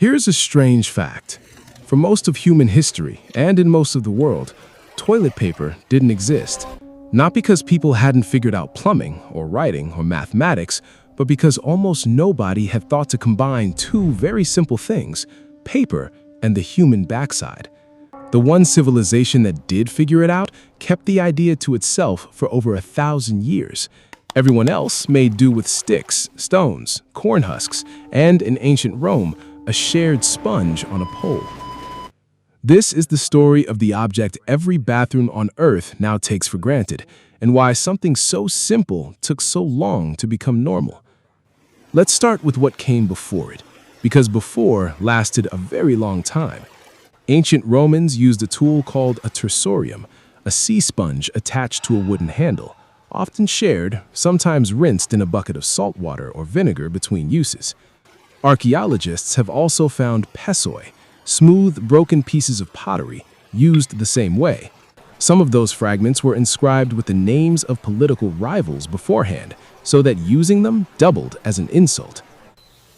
Here's a strange fact. For most of human history, and in most of the world, toilet paper didn't exist. Not because people hadn't figured out plumbing, or writing, or mathematics, but because almost nobody had thought to combine two very simple things, paper and the human backside. The one civilization that did figure it out kept the idea to itself for over 1,000 years. Everyone else made do with sticks, stones, corn husks, and in ancient Rome, a shared sponge on a pole. This is the story of the object every bathroom on Earth now takes for granted, and why something so simple took so long to become normal. Let's start with what came before it, because before lasted a very long time. Ancient Romans used a tool called a tersorium, a sea sponge attached to a wooden handle, often shared, sometimes rinsed in a bucket of salt water or vinegar between uses. Archaeologists have also found pessoi, smooth, broken pieces of pottery, used the same way. Some of those fragments were inscribed with the names of political rivals beforehand, so that using them doubled as an insult.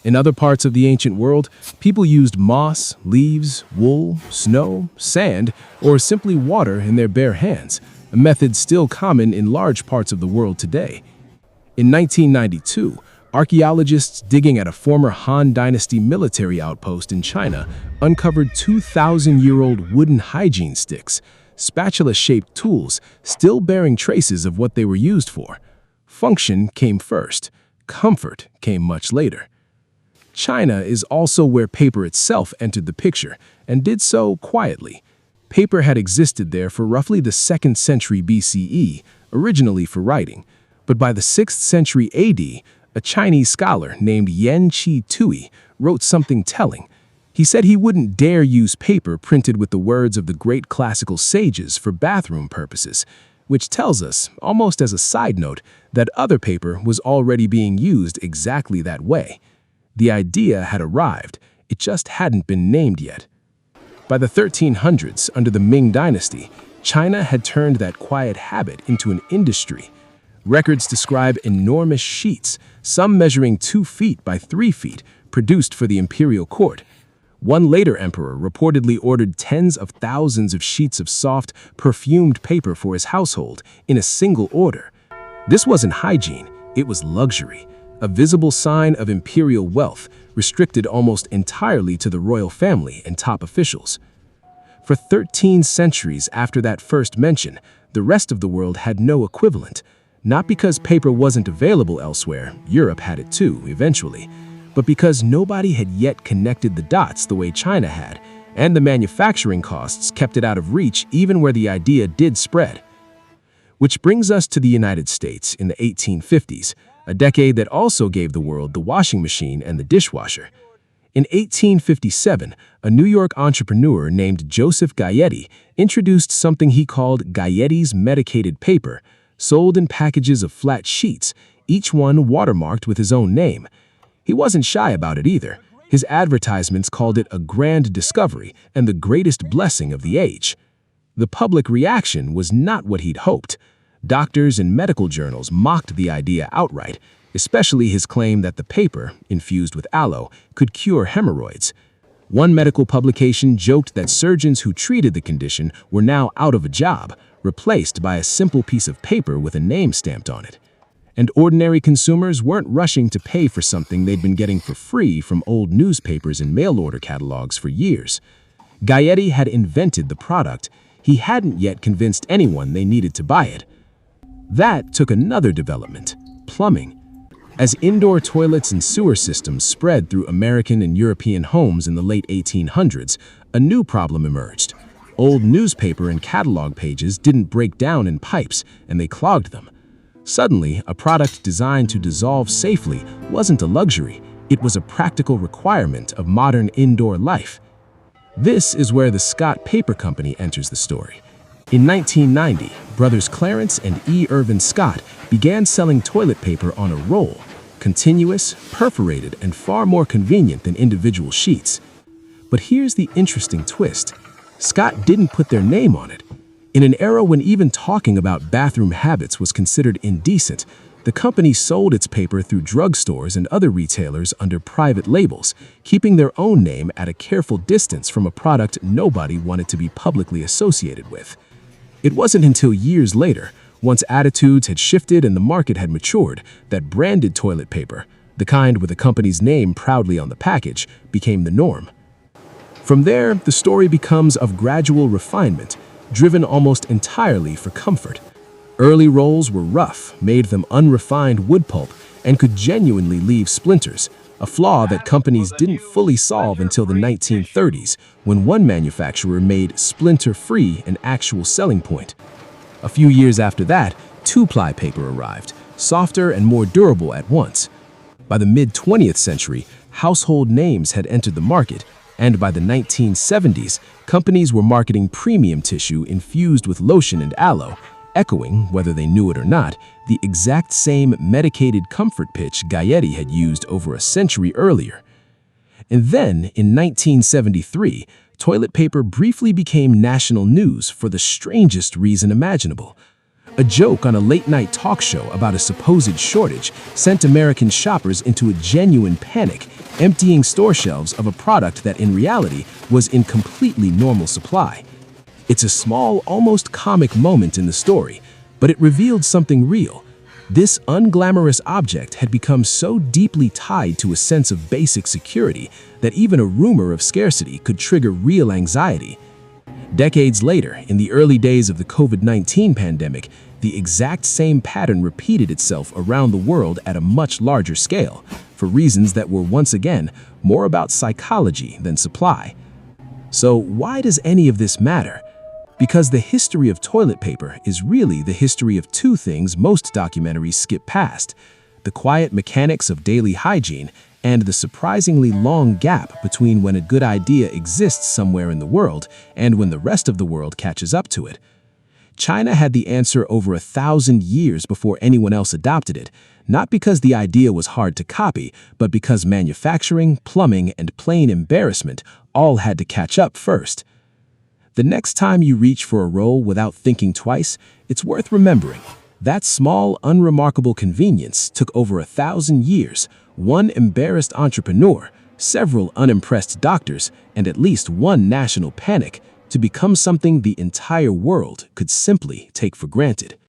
In other parts of the ancient world, people used moss, leaves, wool, snow, sand, or simply water in their bare hands, a method still common in large parts of the world today. In 1992, archaeologists digging at a former Han Dynasty military outpost in China uncovered 2,000-year-old wooden hygiene sticks, spatula-shaped tools still bearing traces of what they were used for. Function came first. Comfort came much later. China is also where paper itself entered the picture, and did so quietly. Paper had existed there for roughly the 2nd century BCE, originally for writing, but by the 6th century AD, a Chinese scholar named Chih-Thui wrote something telling. He said he wouldn't dare use paper printed with the words of the great classical sages for bathroom purposes, which tells us, almost as a side note, that other paper was already being used exactly that way. The idea had arrived, it just hadn't been named yet. By the 1300s, under the Ming Dynasty, China had turned that quiet habit into an industry. Records describe enormous sheets, some measuring 2 feet by 3 feet, produced for the imperial court. One later emperor reportedly ordered tens of thousands of sheets of soft, perfumed paper for his household in a single order. This wasn't hygiene, it was luxury, a visible sign of imperial wealth, restricted almost entirely to the royal family and top officials. For 13 centuries after that first mention, the rest of the world had no equivalent. Not because paper wasn't available elsewhere, Europe had it too, eventually, but because nobody had yet connected the dots the way China had, and the manufacturing costs kept it out of reach even where the idea did spread. Which brings us to the United States in the 1850s, a decade that also gave the world the washing machine and the dishwasher. In 1857, a New York entrepreneur named Joseph Gayetty introduced something he called Gayetty's Medicated paper, sold in packages of flat sheets, each one watermarked with his own name. He wasn't shy about it either. His advertisements called it a grand discovery and the greatest blessing of the age. The public reaction was not what he'd hoped. Doctors and medical journals mocked the idea outright, especially his claim that the paper, infused with aloe, could cure hemorrhoids. One medical publication joked that surgeons who treated the condition were now out of a job, replaced by a simple piece of paper with a name stamped on it. And ordinary consumers weren't rushing to pay for something they'd been getting for free from old newspapers and mail-order catalogs for years. Gayetty had invented the product. He hadn't yet convinced anyone they needed to buy it. That took another development: plumbing. As indoor toilets and sewer systems spread through American and European homes in the late 1800s, a new problem emerged. Old newspaper and catalog pages didn't break down in pipes, and they clogged them. Suddenly, a product designed to dissolve safely wasn't a luxury, it was a practical requirement of modern indoor life. This is where the Scott Paper Company enters the story. In 1990, brothers Clarence and E. Irvin Scott began selling toilet paper on a roll, continuous, perforated, and far more convenient than individual sheets. But here's the interesting twist. Scott didn't put their name on it. In an era when even talking about bathroom habits was considered indecent, The company sold its paper through drugstores and other retailers under private labels, keeping their own name at a careful distance from a product nobody wanted to be publicly associated with. It wasn't until years later, once attitudes had shifted and the market had matured, that branded toilet paper, the kind with the company's name proudly on the package, became the norm. From there, the story becomes of gradual refinement, driven almost entirely for comfort. Early rolls were rough, made from unrefined wood pulp, and could genuinely leave splinters, a flaw that companies didn't fully solve until the 1930s, when one manufacturer made splinter-free an actual selling point. A few years after that, two-ply paper arrived, softer and more durable at once. By the mid-20th century, household names had entered the market, and by the 1970s, companies were marketing premium tissue infused with lotion and aloe, echoing, whether they knew it or not, the exact same medicated comfort pitch Gayetty had used over a century earlier. And then, in 1973, toilet paper briefly became national news for the strangest reason imaginable. A joke on a late-night talk show about a supposed shortage sent American shoppers into a genuine panic, emptying store shelves of a product that in reality was in completely normal supply. It's a small, almost comic moment in the story, but it revealed something real. This unglamorous object had become so deeply tied to a sense of basic security that even a rumor of scarcity could trigger real anxiety. Decades later, in the early days of the COVID-19 pandemic, the exact same pattern repeated itself around the world at a much larger scale, for reasons that were once again more about psychology than supply. So why does any of this matter? Because the history of toilet paper is really the history of two things most documentaries skip past: the quiet mechanics of daily hygiene and the surprisingly long gap between when a good idea exists somewhere in the world and when the rest of the world catches up to it. China had the answer over 1,000 years before anyone else adopted it, not because the idea was hard to copy, but because manufacturing, plumbing, and plain embarrassment all had to catch up first. The next time you reach for a roll without thinking twice, it's worth remembering that small, unremarkable convenience took over 1,000 years, one embarrassed entrepreneur, several unimpressed doctors, and at least one national panic to become something the entire world could simply take for granted.